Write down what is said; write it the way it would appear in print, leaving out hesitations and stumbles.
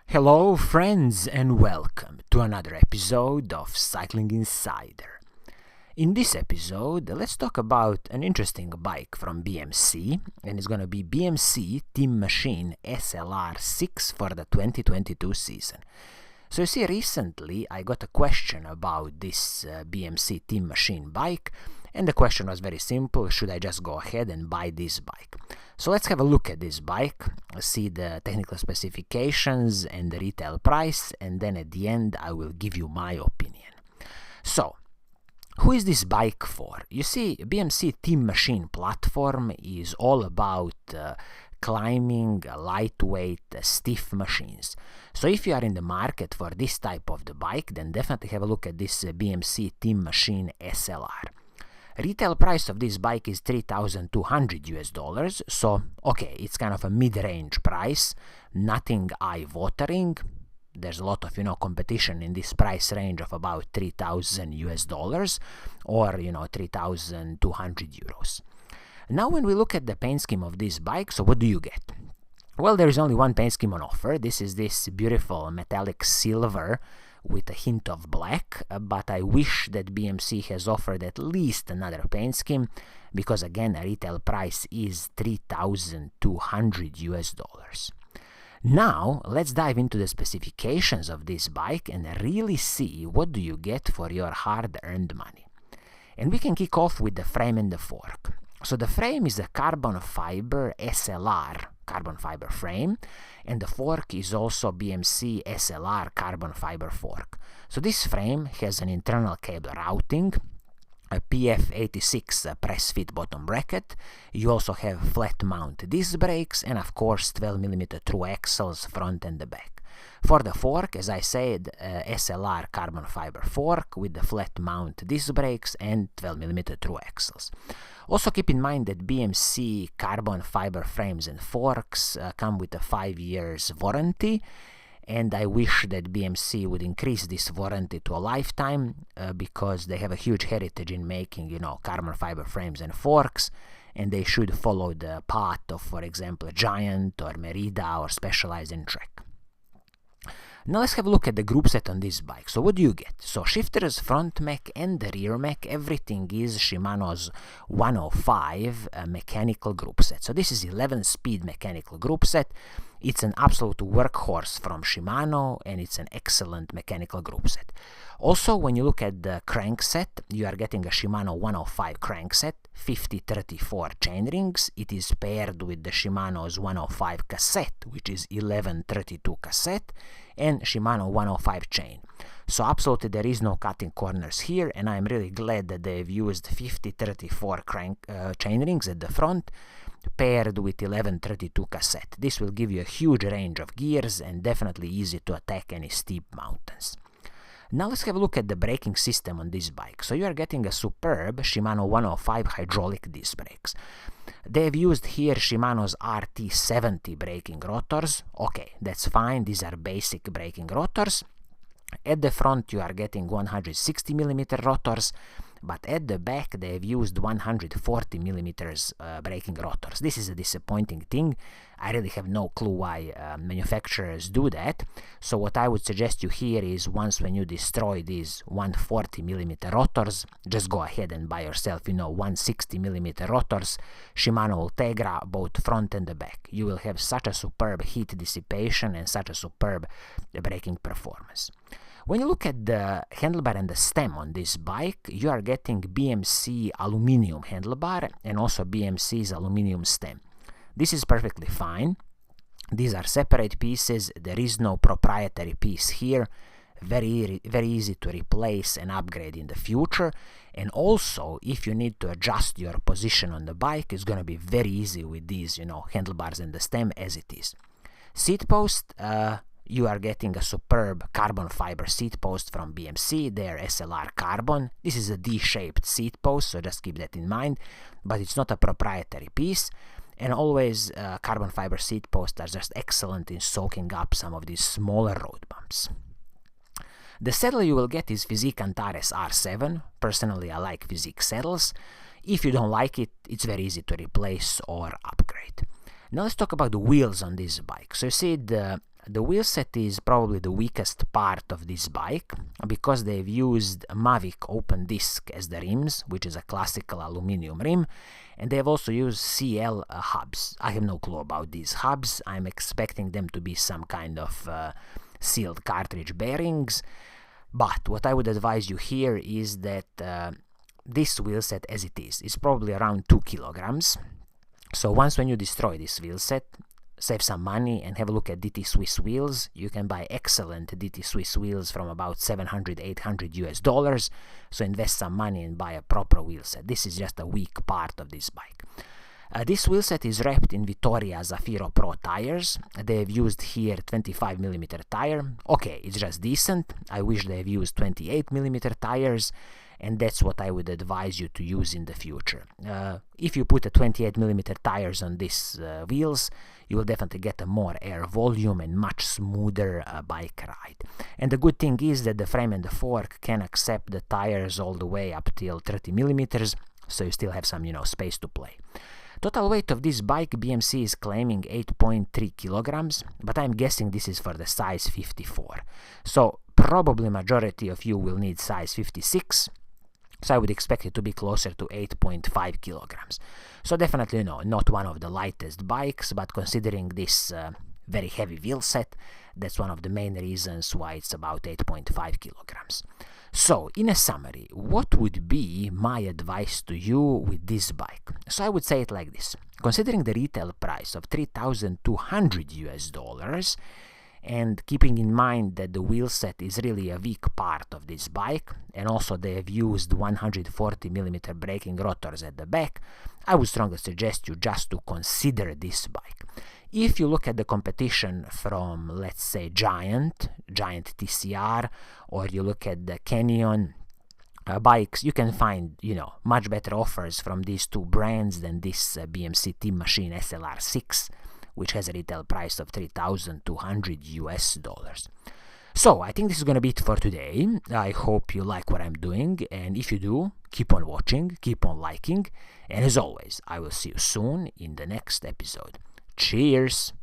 Hello friends and welcome to another episode of Cycling Insider. In this episode, let's talk about an interesting bike from BMC, and it's gonna be BMC Teammachine SLR Six for the 2022 season. So you see, recently I got a question about this BMC Teammachine bike, and the question was very simple: should I just go ahead and buy this bike? So let's have a look at this bike, see the technical specifications and the retail price, and then at the end I will give you my opinion. So, who is this bike for? You see, BMC Teammachine platform is all about climbing, lightweight, stiff machines. So if you are in the market for this type of the bike, then definitely have a look at this BMC Teammachine SLR. Retail price of this bike is $3,200, so okay, it's kind of a mid-range price, nothing eye-watering. There's a lot of competition in this price range of about $3,000 or 3,200 euros. Now when we look at the paint scheme of this bike, so what do you get? Well, there is only one paint scheme on offer. This is this beautiful metallic silver with a hint of black, but I wish that BMC has offered at least another paint scheme, because again, the retail price is $3,200. Now, let's dive into the specifications of this bike and really see what do you get for your hard-earned money. And we can kick off with the frame and the fork. So the frame is a carbon fiber SLR carbon fiber frame, and the fork is also BMC SLR carbon fiber fork. So this frame has an internal cable routing, a PF86 press fit bottom bracket. You also have flat mount disc brakes, and of course 12mm through axles front and the back. For the fork, as I said, SLR carbon fiber fork with the flat mount disc brakes and 12mm through axles. Also keep in mind that BMC carbon fiber frames and forks come with a 5 years warranty, and I wish that BMC would increase this warranty to a lifetime because they have a huge heritage in making, carbon fiber frames and forks, and they should follow the path of, for example, Giant or Merida or Specialized in Trek. Now let's have a look at the group set on this bike. So what do you get? So shifters, front mech and the rear mech, everything is Shimano's 105 mechanical group set. So this is 11-speed mechanical group set. It's an absolute workhorse from Shimano, and it's an excellent mechanical group set. Also, when you look at the crank set, you are getting a Shimano 105 crank set, 50-34 chain rings. It is paired with the Shimano's 105 cassette, which is 11-32 cassette, and Shimano 105 chain. So absolutely there is no cutting corners here, and I'm really glad that they've used 50-34 crank chain rings at the front, paired with 11-32 cassette. This will give you a huge range of gears and definitely easy to attack any steep mountains. Now let's have a look at the braking system on this bike. So you are getting a superb Shimano 105 hydraulic disc brakes. They've used here Shimano's RT70 braking rotors. Okay, that's fine, these are basic braking rotors. At the front you are getting 160mm rotors, but at the back they've used 140mm braking rotors. This is a disappointing thing. I really have no clue why manufacturers do that. So what I would suggest you here is, once when you destroy these 140mm rotors, just go ahead and buy yourself 160mm rotors, Shimano Ultegra, both front and the back. You will have such a superb heat dissipation and such a superb braking performance. When you look at the handlebar and the stem on this bike, you are getting BMC aluminum handlebar and also BMC's aluminum stem. This is perfectly fine. These are separate pieces. There is no proprietary piece here. Very easy to replace and upgrade in the future. And also, if you need to adjust your position on the bike, it's going to be very easy with these, handlebars and the stem as it is. Seat post, you are getting a superb carbon fiber seat post from BMC, their SLR carbon. This is a D-shaped seat post, so just keep that in mind, but it's not a proprietary piece. And always carbon fiber seat posts are just excellent in soaking up some of these smaller road bumps. The saddle you will get is Physique Antares R7. Personally, I like Physique saddles. If you don't like it, it's very easy to replace or upgrade. Now let's talk about the wheels on this bike. So you see the The wheelset is probably the weakest part of this bike because they've used Mavic open disc as the rims, which is a classical aluminum rim, and they've also used CL hubs. I have no clue about these hubs. I'm expecting them to be some kind of sealed cartridge bearings, but what I would advise you here is that this wheelset as it is probably around 2 kilograms. So once when you destroy this wheelset, save some money and have a look at DT Swiss wheels. You can buy excellent DT Swiss wheels from about $700-800 US. So invest some money and buy a proper wheelset. This is just a weak part of this bike. This wheelset is wrapped in Vittoria Zafiro Pro tires. They've used here 25mm tire. Okay, it's just decent. I wish they've used 28mm tires, and that's what I would advise you to use in the future. If you put a 28mm tires on these wheels, you will definitely get a more air volume and much smoother bike ride. And the good thing is that the frame and the fork can accept the tires all the way up till 30mm, so you still have some, space to play. Total weight of this bike, BMC is claiming 8.3 kilograms, but I'm guessing this is for the size 54. So probably majority of you will need size 56. So I would expect it to be closer to 8.5 kilograms. So definitely, not one of the lightest bikes, but considering this very heavy wheel set, that's one of the main reasons why it's about 8.5 kilograms. So, in a summary, what would be my advice to you with this bike? So I would say it like this. Considering the retail price of $3,200 US, and keeping in mind that the wheelset is really a weak part of this bike, and also they have used 140mm braking rotors at the back, I would strongly suggest you just to consider this bike. If you look at the competition from, let's say, Giant TCR, or you look at the Canyon bikes, you can find, much better offers from these two brands than this BMC TEAMMACHINE SLR Six, which has a retail price of $3,200 US. So I think this is going to be it for today. I hope you like what I'm doing, and if you do, keep on watching, keep on liking, and as always, I will see you soon in the next episode. Cheers!